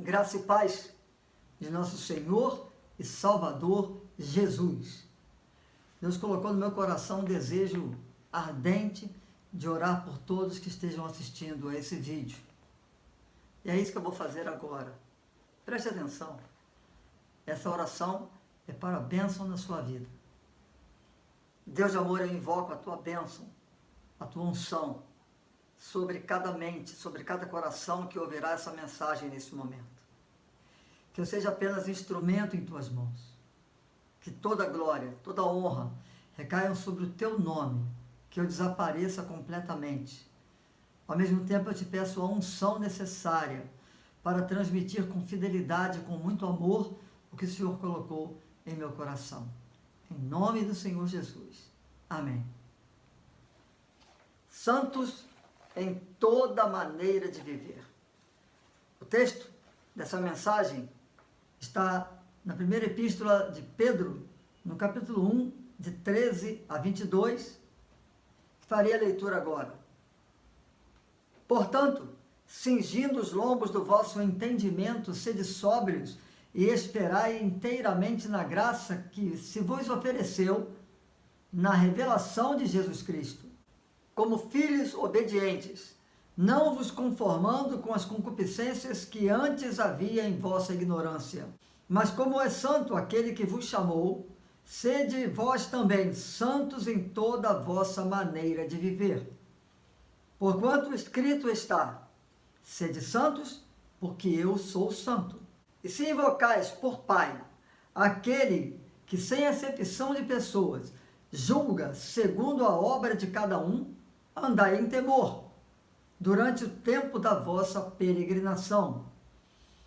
graça e paz de nosso Senhor e Salvador Jesus. Deus colocou no meu coração um desejo ardente de orar por todos que estejam assistindo a esse vídeo. E é isso que eu vou fazer agora. Preste atenção. Essa oração é para a bênção na sua vida. Deus de amor, eu invoco a tua bênção, a tua unção sobre cada mente, sobre cada coração que ouvirá essa mensagem nesse momento. Que eu seja apenas instrumento em tuas mãos. Que toda glória, toda honra recaiam sobre o teu nome, que eu desapareça completamente. Ao mesmo tempo eu te peço a unção necessária para transmitir com fidelidade, com muito amor, o que o Senhor colocou em meu coração. Em nome do Senhor Jesus. Amém. Santos em toda maneira de viver. O texto dessa mensagem está na primeira epístola de Pedro, no capítulo 1, de 13 a 22. Farei a leitura agora. Portanto, cingindo os lombos do vosso entendimento, sede sóbrios e esperai inteiramente na graça que se vos ofereceu na revelação de Jesus Cristo. Como filhos obedientes, não vos conformando com as concupiscências que antes havia em vossa ignorância. Mas como é santo aquele que vos chamou, sede vós também santos em toda a vossa maneira de viver. Porquanto escrito está, sede santos, porque eu sou santo. E se invocais por Pai aquele que sem acepção de pessoas julga segundo a obra de cada um, andai em temor, durante o tempo da vossa peregrinação,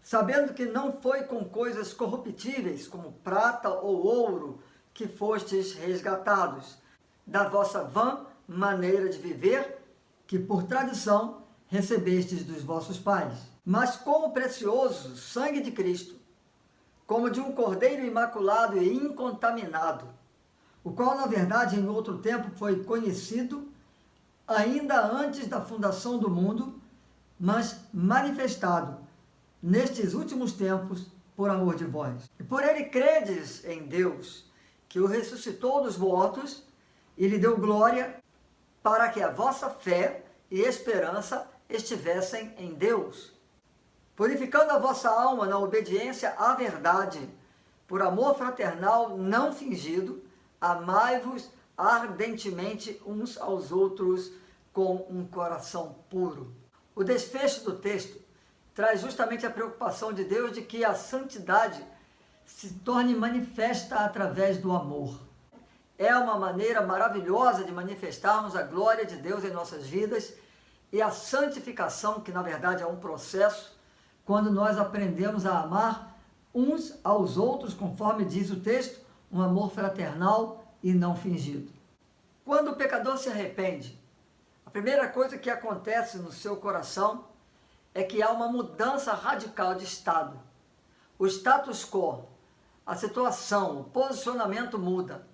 sabendo que não foi com coisas corruptíveis, como prata ou ouro, que fostes resgatados, da vossa vã maneira de viver, que por tradição recebestes dos vossos pais, mas com o precioso sangue de Cristo, como de um cordeiro imaculado e incontaminado, o qual, na verdade, em outro tempo foi conhecido, ainda antes da fundação do mundo, mas manifestado nestes últimos tempos por amor de vós. E por ele credes em Deus, que o ressuscitou dos mortos e lhe deu glória, para que a vossa fé e esperança estivessem em Deus, purificando a vossa alma na obediência à verdade, por amor fraternal não fingido, amai-vos ardentemente uns aos outros com um coração puro. O desfecho do texto traz justamente a preocupação de Deus de que a santidade se torne manifesta através do amor. É uma maneira maravilhosa de manifestarmos a glória de Deus em nossas vidas e a santificação, que na verdade é um processo, quando nós aprendemos a amar uns aos outros, conforme diz o texto, um amor fraternal e não fingido. Quando o pecador se arrepende, a primeira coisa que acontece no seu coração é que há uma mudança radical de estado. O status quo, a situação, o posicionamento muda.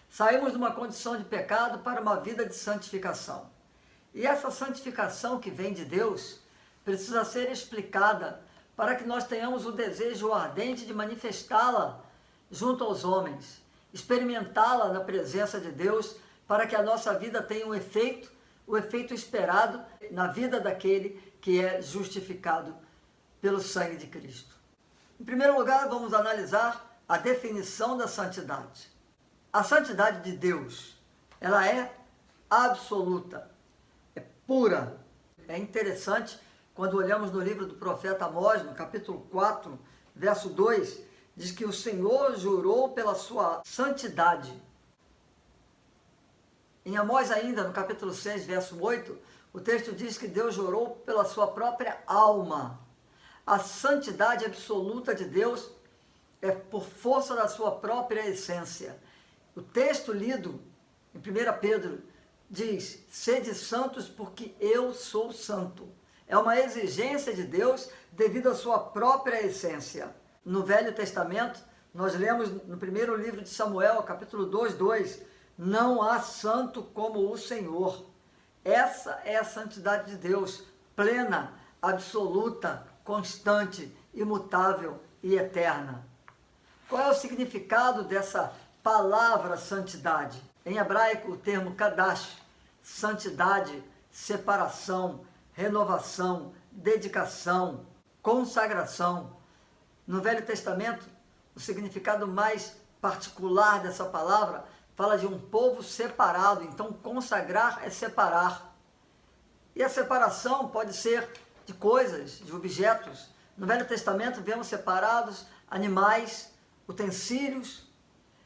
Saímos de uma condição de pecado para uma vida de santificação. E essa santificação que vem de Deus precisa ser explicada para que nós tenhamos o desejo ardente de manifestá-la junto aos homens, experimentá-la na presença de Deus, para que a nossa vida tenha o efeito esperado na vida daquele que é justificado pelo sangue de Cristo. Em primeiro lugar, vamos analisar a definição da santidade. A santidade de Deus, ela é absoluta, é pura. É interessante, quando olhamos no livro do profeta Amós, no capítulo 4, verso 2, diz que o Senhor jurou pela sua santidade. Em Amós ainda, no capítulo 6, verso 8, o texto diz que Deus jurou pela sua própria alma. A santidade absoluta de Deus é por força da sua própria essência. O texto lido em 1 Pedro diz, sede santos porque eu sou santo. É uma exigência de Deus devido à sua própria essência. No Velho Testamento, nós lemos no primeiro livro de Samuel, capítulo 2, 2, não há santo como o Senhor. Essa é a santidade de Deus, plena, absoluta, constante, imutável e eterna. Qual é o significado dessa palavra santidade? Em hebraico, o termo kadash, santidade, separação, renovação, dedicação, consagração. No Velho Testamento, o significado mais particular dessa palavra fala de um povo separado. Então, consagrar é separar. E a separação pode ser de coisas, de objetos. No Velho Testamento, vemos separados animais, utensílios.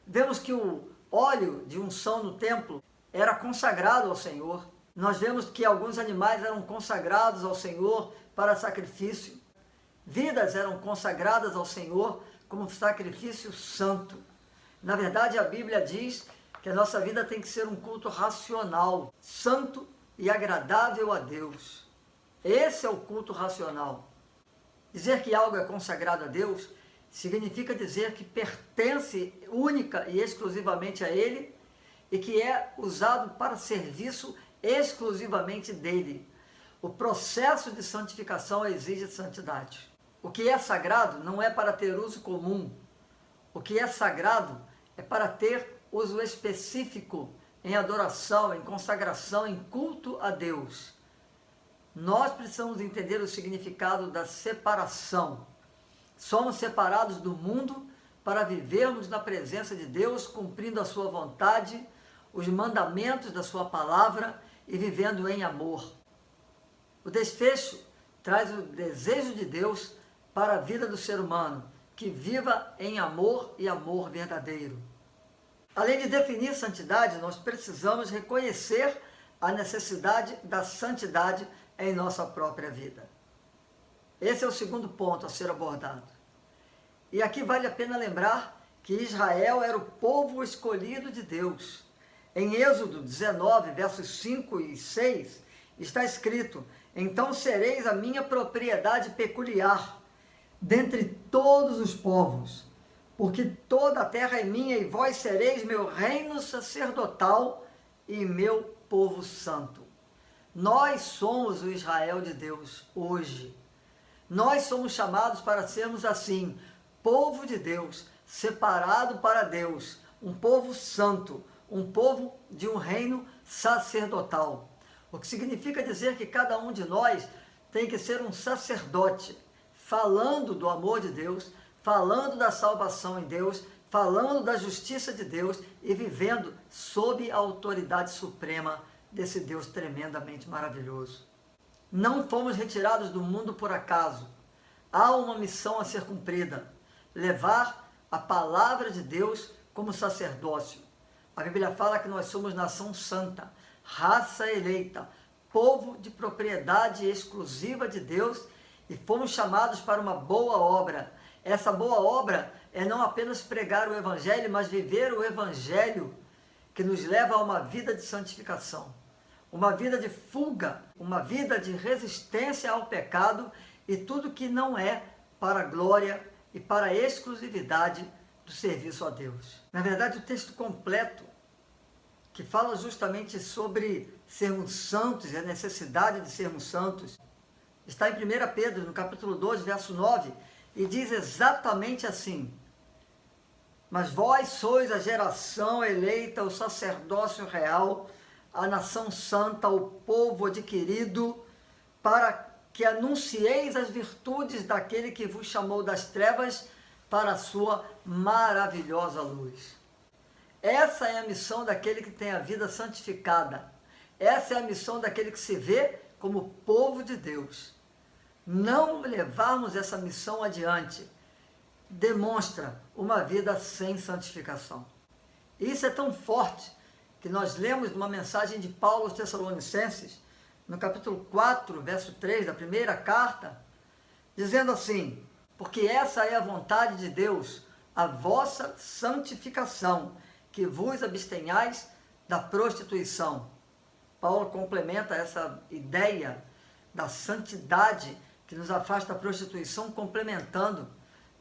Vemos que o óleo de unção no templo era consagrado ao Senhor. Nós vemos que alguns animais eram consagrados ao Senhor para sacrifício. Vidas eram consagradas ao Senhor como sacrifício santo. Na verdade, a Bíblia diz que a nossa vida tem que ser um culto racional, santo e agradável a Deus. Esse é o culto racional. Dizer que algo é consagrado a Deus significa dizer que pertence única e exclusivamente a Ele e que é usado para serviço exclusivamente dele. O processo de santificação exige santidade. O que é sagrado não é para ter uso comum. O que é sagrado é para ter uso específico em adoração, em consagração, em culto a Deus. Nós precisamos entender o significado da separação. Somos separados do mundo para vivermos na presença de Deus, cumprindo a sua vontade, os mandamentos da sua palavra e vivendo em amor. O desfecho traz o desejo de Deus para a vida do ser humano, que viva em amor e amor verdadeiro. Além de definir santidade, nós precisamos reconhecer a necessidade da santidade em nossa própria vida. Esse é o segundo ponto a ser abordado. E aqui vale a pena lembrar que Israel era o povo escolhido de Deus. Em Êxodo 19, versos 5 e 6, está escrito: então sereis a minha propriedade peculiar, dentre todos os povos, porque toda a terra é minha, e vós sereis meu reino sacerdotal e meu povo santo. Nós somos o Israel de Deus hoje. Nós somos chamados para sermos assim, povo de Deus, separado para Deus, um povo santo, um povo de um reino sacerdotal. O que significa dizer que cada um de nós tem que ser um sacerdote, falando do amor de Deus, falando da salvação em Deus, falando da justiça de Deus e vivendo sob a autoridade suprema desse Deus tremendamente maravilhoso. Não fomos retirados do mundo por acaso. Há uma missão a ser cumprida: levar a palavra de Deus como sacerdócio. A Bíblia fala que nós somos nação santa, raça eleita, povo de propriedade exclusiva de Deus, e fomos chamados para uma boa obra. Essa boa obra é não apenas pregar o Evangelho, mas viver o Evangelho que nos leva a uma vida de santificação, uma vida de fuga, uma vida de resistência ao pecado e tudo que não é para a glória e para a exclusividade do serviço a Deus. Na verdade, o texto completo, que fala justamente sobre sermos santos e a necessidade de sermos santos, está em 1 Pedro, no capítulo 2, verso 9, e diz exatamente assim: mas vós sois a geração eleita, o sacerdócio real, a nação santa, o povo adquirido, para que anuncieis as virtudes daquele que vos chamou das trevas para a sua maravilhosa luz. Essa é a missão daquele que tem a vida santificada. Essa é a missão daquele que se vê como povo de Deus. Não levarmos essa missão adiante demonstra uma vida sem santificação. Isso é tão forte que nós lemos uma mensagem de Paulo aos Tessalonicenses, no capítulo 4, verso 3 da primeira carta, dizendo assim: porque essa é a vontade de Deus, a vossa santificação, que vos abstenhais da prostituição. Paulo complementa essa ideia da santidade que nos afasta da prostituição, complementando.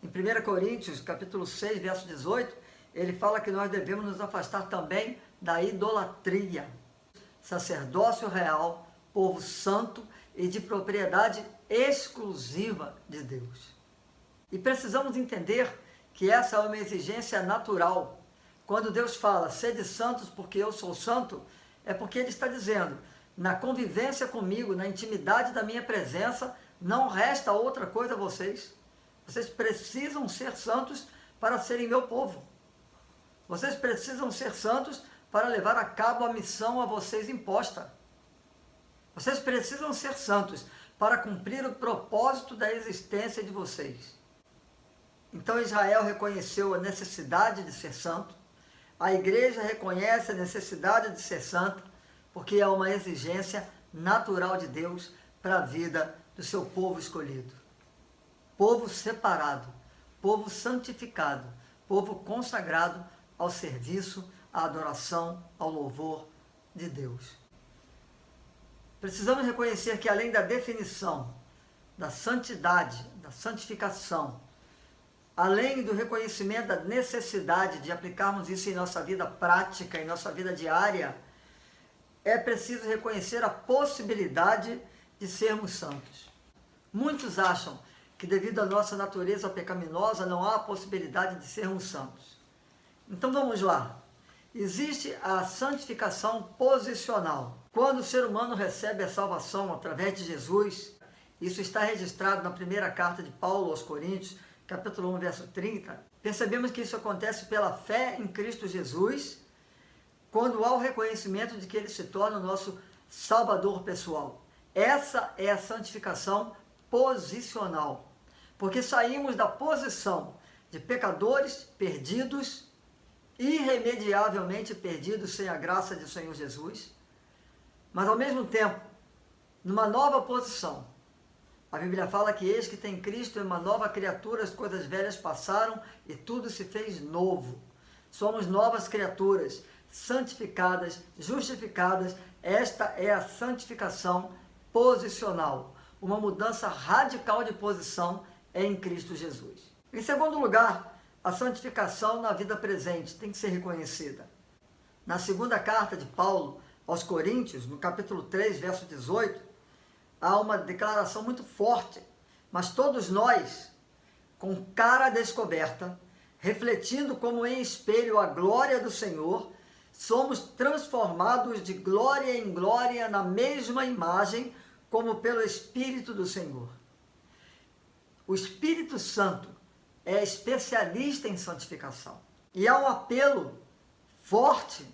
Em 1 Coríntios, capítulo 6, verso 18, ele fala que nós devemos nos afastar também da idolatria. Sacerdócio real, povo santo e de propriedade exclusiva de Deus. E precisamos entender que essa é uma exigência natural. Quando Deus fala, sede santos porque eu sou santo, é porque Ele está dizendo, na convivência comigo, na intimidade da minha presença, não resta outra coisa a vocês. Vocês precisam ser santos para serem meu povo. Vocês precisam ser santos para levar a cabo a missão a vocês imposta. Vocês precisam ser santos para cumprir o propósito da existência de vocês. Então Israel reconheceu a necessidade de ser santo, a igreja reconhece a necessidade de ser santa, porque é uma exigência natural de Deus para a vida do seu povo escolhido. Povo separado, povo santificado, povo consagrado ao serviço, à adoração, ao louvor de Deus. Precisamos reconhecer que além da definição da santidade, da santificação, além do reconhecimento da necessidade de aplicarmos isso em nossa vida prática, em nossa vida diária, é preciso reconhecer a possibilidade de sermos santos. Muitos acham que devido à nossa natureza pecaminosa não há a possibilidade de sermos santos. Então vamos lá. Existe a santificação posicional. Quando o ser humano recebe a salvação através de Jesus, isso está registrado na primeira carta de Paulo aos Coríntios, capítulo 1, verso 30, percebemos que isso acontece pela fé em Cristo Jesus, quando há o reconhecimento de que Ele se torna o nosso Salvador pessoal. Essa é a santificação posicional, porque saímos da posição de pecadores perdidos, irremediavelmente perdidos sem a graça de Senhor Jesus, mas ao mesmo tempo, numa nova posição. A Bíblia fala que eis que tem Cristo é uma nova criatura, as coisas velhas passaram e tudo se fez novo. Somos novas criaturas, santificadas, justificadas. Esta é a santificação posicional. Uma mudança radical de posição em Cristo Jesus. Em segundo lugar, a santificação na vida presente tem que ser reconhecida. Na segunda carta de Paulo aos Coríntios, no capítulo 3, verso 18, há uma declaração muito forte, mas todos nós, com cara descoberta, refletindo como em espelho a glória do Senhor, somos transformados de glória em glória na mesma imagem, como pelo Espírito do Senhor. O Espírito Santo é especialista em santificação. E há um apelo forte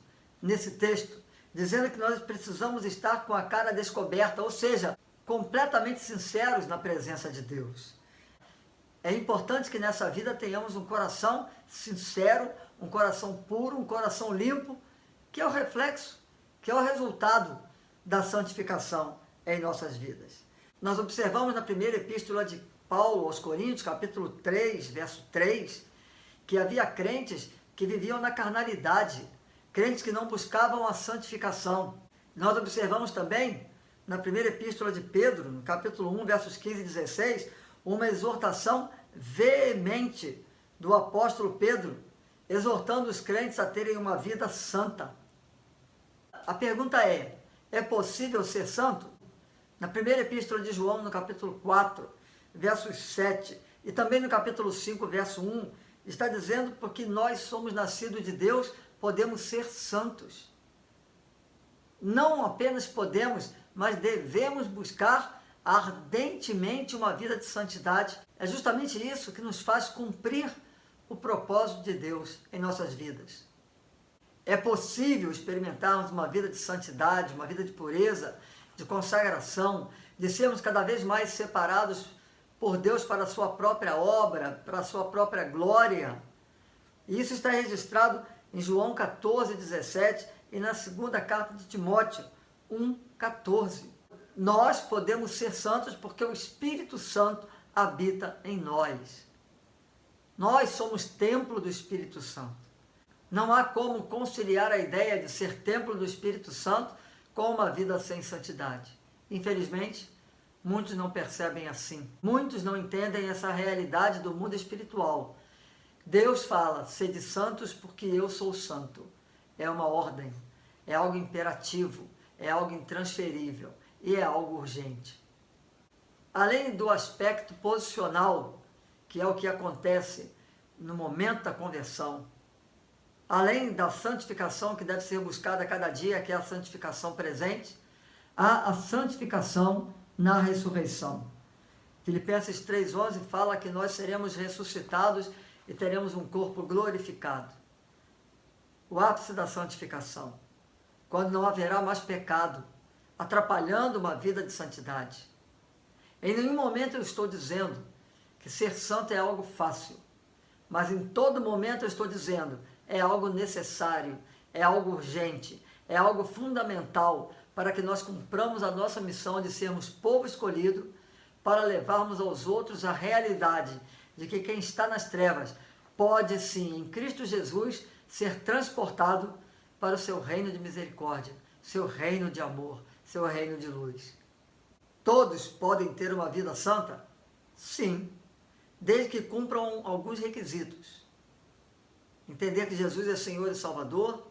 nesse texto, dizendo que nós precisamos estar com a cara descoberta, ou seja, completamente sinceros na presença de Deus. É importante que nessa vida tenhamos um coração sincero, um coração puro, um coração limpo, que é o reflexo, que é o resultado da santificação em nossas vidas. Nós observamos na primeira epístola de Paulo aos Coríntios, capítulo 3, verso 3, que havia crentes que viviam na carnalidade, crentes que não buscavam a santificação. Nós observamos também na primeira epístola de Pedro, no capítulo 1, versos 15 e 16, uma exortação veemente do apóstolo Pedro, exortando os crentes a terem uma vida santa. A pergunta é possível ser santo? Na primeira epístola de João, no capítulo 4, versos 7, e também no capítulo 5, verso 1, está dizendo porque nós somos nascidos de Deus, podemos ser santos. Não apenas podemos, mas devemos buscar ardentemente uma vida de santidade. É justamente isso que nos faz cumprir o propósito de Deus em nossas vidas. É possível experimentarmos uma vida de santidade, uma vida de pureza, de consagração, de sermos cada vez mais separados por Deus para a sua própria obra, para a sua própria glória. E isso está registrado em João 14, 17 e na segunda carta de Timóteo 1, 14. Nós podemos ser santos porque o Espírito Santo habita em nós. Nós somos templo do Espírito Santo. Não há como conciliar a ideia de ser templo do Espírito Santo com uma vida sem santidade. Infelizmente, muitos não percebem assim. Muitos não entendem essa realidade do mundo espiritual. Deus fala, sede santos porque eu sou santo. É uma ordem, é algo imperativo, é algo intransferível e é algo urgente. Além do aspecto posicional que é o que acontece no momento da conversão. Além da santificação que deve ser buscada a cada dia, que é a santificação presente, há a santificação na ressurreição. Filipenses 3,11 fala que nós seremos ressuscitados e teremos um corpo glorificado. O ápice da santificação, quando não haverá mais pecado, atrapalhando uma vida de santidade. Em nenhum momento eu estou dizendo que ser santo é algo fácil, mas em todo momento eu estou dizendo é algo necessário, é algo urgente, é algo fundamental para que nós cumpramos a nossa missão de sermos povo escolhido para levarmos aos outros a realidade de que quem está nas trevas pode sim, em Cristo Jesus, ser transportado para o seu reino de misericórdia, seu reino de amor, seu reino de luz. Todos podem ter uma vida santa? Sim, desde que cumpram alguns requisitos. Entender que Jesus é Senhor e Salvador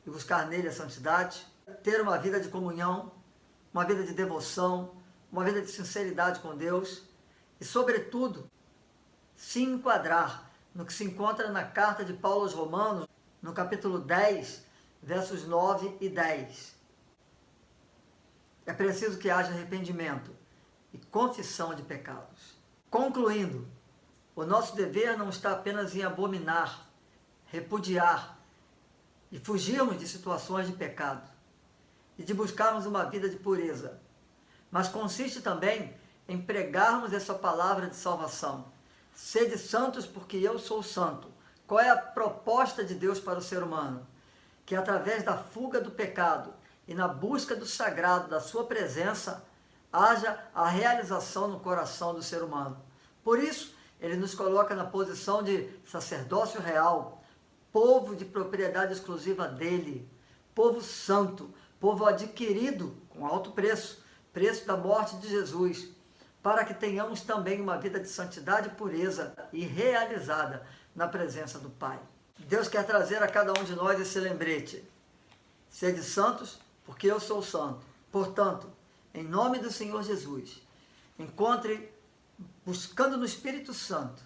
e buscar nele a santidade, ter uma vida de comunhão, uma vida de devoção, uma vida de sinceridade com Deus e, sobretudo, se enquadrar no que se encontra na carta de Paulo aos Romanos, no capítulo 10, versos 9 e 10. É preciso que haja arrependimento e confissão de pecados. Concluindo, o nosso dever não está apenas em abominar, repudiar e fugirmos de situações de pecado e de buscarmos uma vida de pureza, mas consiste também em pregarmos essa palavra de salvação. Sede santos porque eu sou santo. Qual é a proposta de Deus para o ser humano? Que através da fuga do pecado e na busca do sagrado, da sua presença, haja a realização no coração do ser humano. Por isso, ele nos coloca na posição de sacerdócio real, povo de propriedade exclusiva dele, povo santo, povo adquirido com alto preço, preço da morte de Jesus, para que tenhamos também uma vida de santidade e pureza e realizada na presença do Pai. Deus quer trazer a cada um de nós esse lembrete. Sede santos, porque eu sou santo. Portanto, em nome do Senhor Jesus, encontre, buscando no Espírito Santo,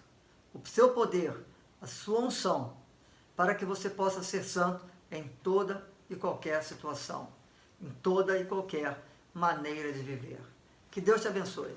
o seu poder, a sua unção, para que você possa ser santo em toda e qualquer situação, em toda e qualquer maneira de viver. Que Deus te abençoe.